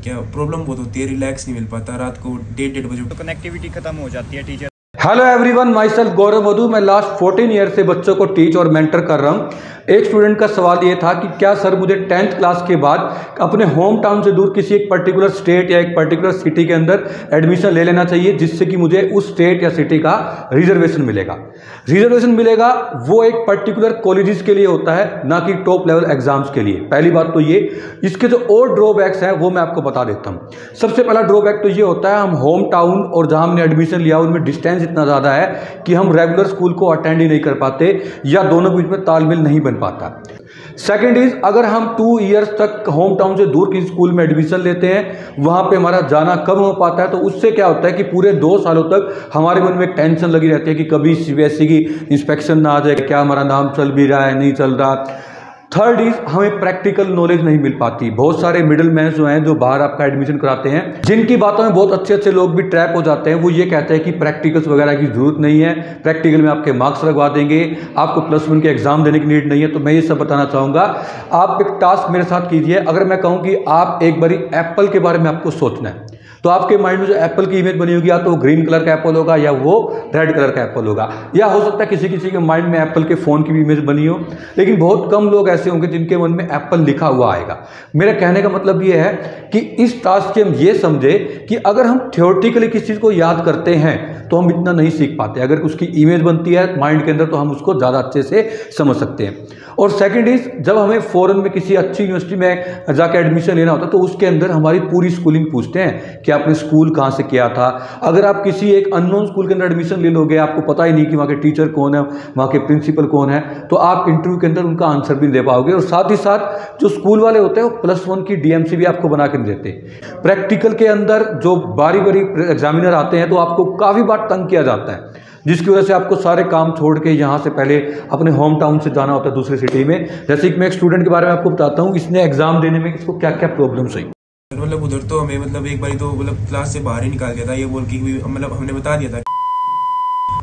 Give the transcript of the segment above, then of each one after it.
क्या प्रॉब्लम बहुत होती है, रिलैक्स नहीं मिल पाता, रात को 1:30 बजे तो कनेक्टिविटी खत्म हो जाती है teacher. Hello everyone, myself Gaurav Madhu. मैं लास्ट 14 ईयर से बच्चों को टीच और मेंटर कर रहा हूँ। एक स्टूडेंट का सवाल ये था कि क्या सर मुझे 10th क्लास के बाद अपने होम टाउन से दूर किसी एक पर्टिकुलर स्टेट या एक पर्टिकुलर सिटी के अंदर एडमिशन ले लेना चाहिए, जिससे कि मुझे उस स्टेट या सिटी का रिजर्वेशन मिलेगा। रिजर्वेशन मिलेगा वो एक पर्टिकुलर कॉलेजेस के लिए होता है, ना कि टॉप लेवल एग्जाम्स के लिए। पहली बात तो ये, इसके जो और ड्रॉबैक्स हैं वो मैं आपको बता देता हूँ। सबसे पहला ड्रॉबैक तो ये होता है, हम होम टाउन और जहाँ हमने एडमिशन लिया उनमें डिस्टेंस इतना ज़्यादा है कि हम रेगुलर स्कूल को अटेंड ही नहीं कर पाते या दोनों के बीच में तालमेल नहीं बन पाता। सेकेंड इज, अगर हम 2 ईयर्स तक होम टाउन से दूर किसी स्कूल में एडमिशन लेते हैं, वहाँ पे हमारा जाना कम हो पाता है, तो उससे क्या होता है कि पूरे 2 सालों तक हमारे मन में टेंशन लगी रहती है कि कभी CBSE की इंस्पेक्शन ना आ जाए, क्या हमारा नाम चल भी रहा है नहीं चल रहा। थर्ड इज, हमें प्रैक्टिकल नॉलेज नहीं मिल पाती। बहुत सारे मिडिल मैन जो हैं, जो बाहर आपका एडमिशन कराते हैं, जिनकी बातों में बहुत अच्छे अच्छे लोग भी ट्रैप हो जाते हैं। वो ये कहते हैं कि प्रैक्टिकल्स वगैरह की जरूरत नहीं है, प्रैक्टिकल में आपके मार्क्स लगवा देंगे, आपको +1 के एग्जाम देने की नीड नहीं है। तो मैं ये सब बताना चाहूँगा, आप एक टास्क मेरे साथ कीजिए। अगर मैं कहूँ कि आप एक बारी एप्पल के बारे में आपको सोचना है, तो आपके माइंड में जो एप्पल की इमेज बनी होगी, या तो वो ग्रीन कलर का एप्पल होगा या वो रेड कलर का एप्पल होगा, या हो सकता है किसी किसी के माइंड में एप्पल के फ़ोन की भी इमेज बनी हो। लेकिन बहुत कम लोग ऐसे होंगे जिनके मन में एप्पल लिखा हुआ आएगा। मेरा कहने का मतलब ये है कि इस टास्क से हम ये समझे कि अगर हम थियोरेटिकली किसी चीज़ को याद करते हैं तो हम इतना नहीं सीख पाते। अगर उसकी इमेज बनती है माइंड के अंदर तो हम उसको ज़्यादा अच्छे से समझ सकते हैं। और सेकंड इज, जब हमें फॉरेन में किसी अच्छी यूनिवर्सिटी में जाकर एडमिशन लेना होता है तो उसके अंदर हमारी पूरी स्कूलिंग पूछते हैं कि आपने स्कूल कहाँ से किया था। अगर आप किसी एक अननोन स्कूल के अंदर एडमिशन ले लोगे, आपको पता ही नहीं कि वहाँ के टीचर कौन है, वहाँ के प्रिंसिपल कौन है, तो आप इंटरव्यू के अंदर उनका आंसर भी नहीं दे पाओगे। और साथ ही साथ जो स्कूल वाले होते हैं वो +1 की DMC भी आपको बना के नहीं देते। प्रैक्टिकल के अंदर जो बारी बारी एग्जामिनर आते हैं तो आपको काफ़ी बार तंग किया जाता है, जिसकी वजह से आपको सारे काम छोड़ के यहाँ से पहले अपने होम टाउन से जाना होता है दूसरी सिटी में। जैसे कि मैं एक स्टूडेंट के बारे में आपको बताता हूँ, इसने एग्जाम देने में इसको क्या क्या प्रॉब्लम्स हुई। मतलब उधर तो हमें मतलब एक बार तो मतलब क्लास से बाहर ही निकाल दिया था, ये बोल के मतलब हमने बता दिया था।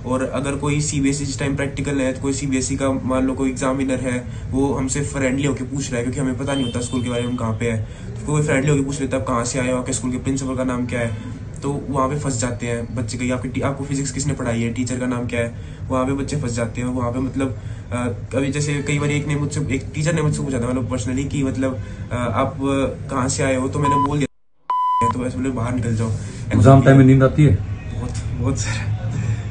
और अगर कोई CBSE जिस टाइम प्रैक्टिकल है, तो कोई CBSE का मान लो कोई एग्जामिनर है, वो हमसे फ्रेंडली होकर पूछ रहा है, क्योंकि हमें पता नहीं होता स्कूल के बारे में कहाँ पे है, तो कोई फ्रेंडली होकर पूछ लेता है आप कहाँ से आए हो, आपके स्कूल के प्रिंसिपल का नाम क्या है। तो वहाँ पे फंस जाते हैं बच्चे। कहीं आपको फिजिक्स किसने पढ़ाई है, टीचर का नाम क्या है, वहाँ पे बच्चे फंस जाते हैं। वहाँ पे मतलब कभी जैसे कई बार एक टीचर ने मुझसे पूछा था मतलब पर्सनली कि मतलब आप कहाँ से आए हो, तो मैंने बोल दिया, तो ऐसे बोले बाहर निकल जाओ। एग्जाम टाइम में नींद आती है बहुत सारा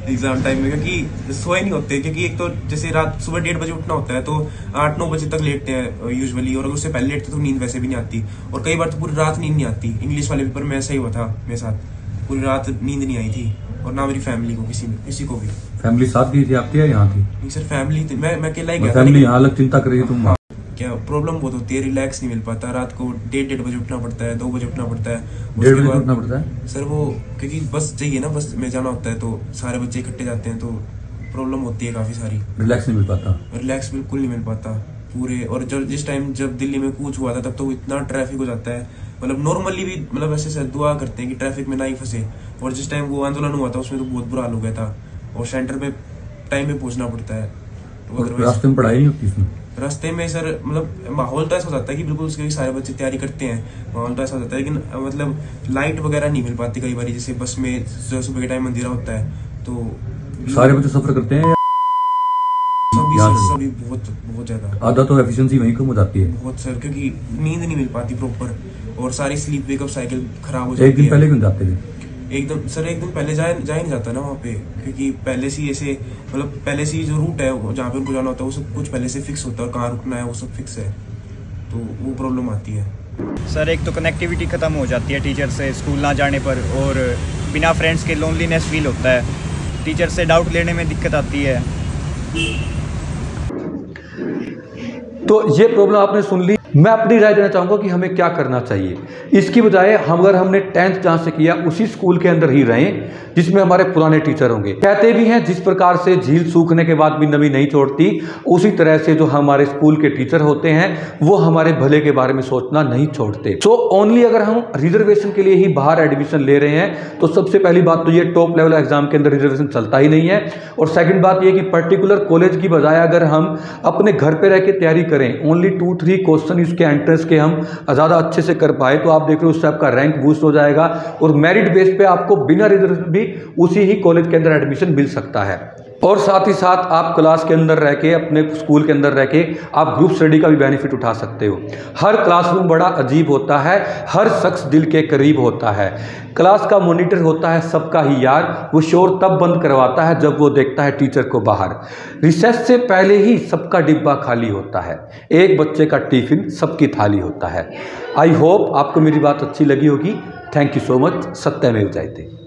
एग्जाम टाइम में, क्योंकि सोए नहीं होते, क्योंकि एक तो जैसे रात सुबह 1:30 बजे उठना होता है, तो 8-9 बजे तक लेटते हैं यूजुअली, और अगर उससे पहले लेटते तो नींद वैसे भी नहीं आती, और कई बार तो पूरी रात नींद नहीं आती। इंग्लिश वाले पेपर में ऐसा ही हुआ था मेरे साथ, पूरी रात नींद नहीं आई थी, और ना मेरी फैमिली को, किसी को भी। फैमिली साथ गई थी आपकी या यहाँ थी? नहीं सर, फैमिली थी, मैं अकेला ही गया था। फैमिली यहाँ अलग चिंता कर रही है तुम? क्या प्रॉब्लम बहुत होती है, रिलैक्स नहीं मिल पाता, रात को 1:30 बजे उठना पड़ता है, 2 बजे उठना पड़ता है। 1:30 बजे उठना पड़ता है सर, वो क्योंकि बस चाहिए ना, बस में जाना होता है, तो सारे बच्चे इकट्ठे जाते हैं, तो प्रॉब्लम होती है काफी सारी। रिलैक्स नहीं मिल पाता? रिलैक्स बिल्कुल नहीं मिल पाता पूरे। और जिस टाइम जब दिल्ली में कूच हुआ था, तब तो इतना ट्रैफिक हो जाता है, मतलब नॉर्मली भी मतलब ऐसे दुआ करते हैं कि ट्रैफिक में ना ही फंसे। और जिस टाइम वो आंदोलन हुआ था उसमें तो बहुत बुरा हाल हो गया था, और सेंटर पे टाइम पे पहुंचना पड़ता है। रास्ते में पढ़ाई नहीं होती इसमें? रास्ते में सर मतलब माहौल तो ऐसा हो जाता है कि बिल्कुल उसके सारे बच्चे तैयारी करते हैं, माहौल तो ऐसा हो जाता है, लेकिन मतलब लाइट वगैरह नहीं मिल पाती कई बार। जैसे बस में सुबह के टाइम अंधेरा होता है, तो सारे बच्चे सफर करते हैं? सभी बहुत ज्यादा। आधा तो एफिशिएंसी वहीं कम हो जाती है बहुत सर, क्योंकि नींद नहीं मिल पाती प्रॉपर, और सारी स्लीप वेकअप साइकिल खराब हो जाती है। एक दिन पहले क्यों जाते थे? एक दिन पहले जा नहीं जाता ना वहाँ पे, क्योंकि पहले से ऐसे मतलब पहले से जो रूट है जहाँ पे उनको जाना होता है वो सब कुछ पहले से फिक्स होता है, और कहाँ रुकना है वो सब फिक्स है, तो वो प्रॉब्लम आती है। सर एक तो कनेक्टिविटी खत्म हो जाती है टीचर से स्कूल ना जाने पर, और बिना फ्रेंड्स के लोनलीनेस फील होता है, टीचर से डाउट लेने में दिक्कत आती है। तो ये प्रॉब्लम आपने सुन ली। मैं अपनी राय देना चाहूँगा कि हमें क्या करना चाहिए। इसकी बजाय अगर हमने 10th जहाँ से किया उसी स्कूल के अंदर ही रहें जिसमें हमारे पुराने टीचर होंगे। कहते भी हैं जिस प्रकार से झील सूखने के बाद भी नमी नहीं छोड़ती, उसी तरह से जो हमारे स्कूल के टीचर होते हैं वो हमारे भले के बारे में सोचना नहीं छोड़ते। सो ओनली अगर हम रिजर्वेशन के लिए ही बाहर एडमिशन ले रहे हैं तो सबसे पहली बात तो ये टॉप लेवल एग्जाम के अंदर रिजर्वेशन चलता ही नहीं है। और सेकंड बात ये कि पर्टिकुलर कॉलेज की बजाय अगर हम अपने घर पे रह के तैयारी करें, ओनली 2-3 क्वेश्चन भी उसके एंट्रेंस के हम ज़्यादा अच्छे से कर पाए तो आप देख रहे हो उससे आपका रैंक बूस्ट हो जाएगा और मेरिट बेस पे आपको बिना रिजर्व भी उसी ही कॉलेज के अंदर एडमिशन मिल सकता है। और साथ ही साथ आप क्लास के अंदर रह के, अपने स्कूल के अंदर रह के आप ग्रुप स्टडी का भी बेनिफिट उठा सकते हो। हर क्लासरूम बड़ा अजीब होता है, हर शख्स दिल के करीब होता है। क्लास का मॉनिटर होता है सबका ही यार, वो शोर तब बंद करवाता है जब वो देखता है टीचर को बाहर। रिसेस से पहले ही सबका डिब्बा खाली होता है, एक बच्चे का टिफिन सबकी थाली होता है। आई होप आपको मेरी बात अच्छी लगी होगी। Thank you so much. सत्यमेव जयते।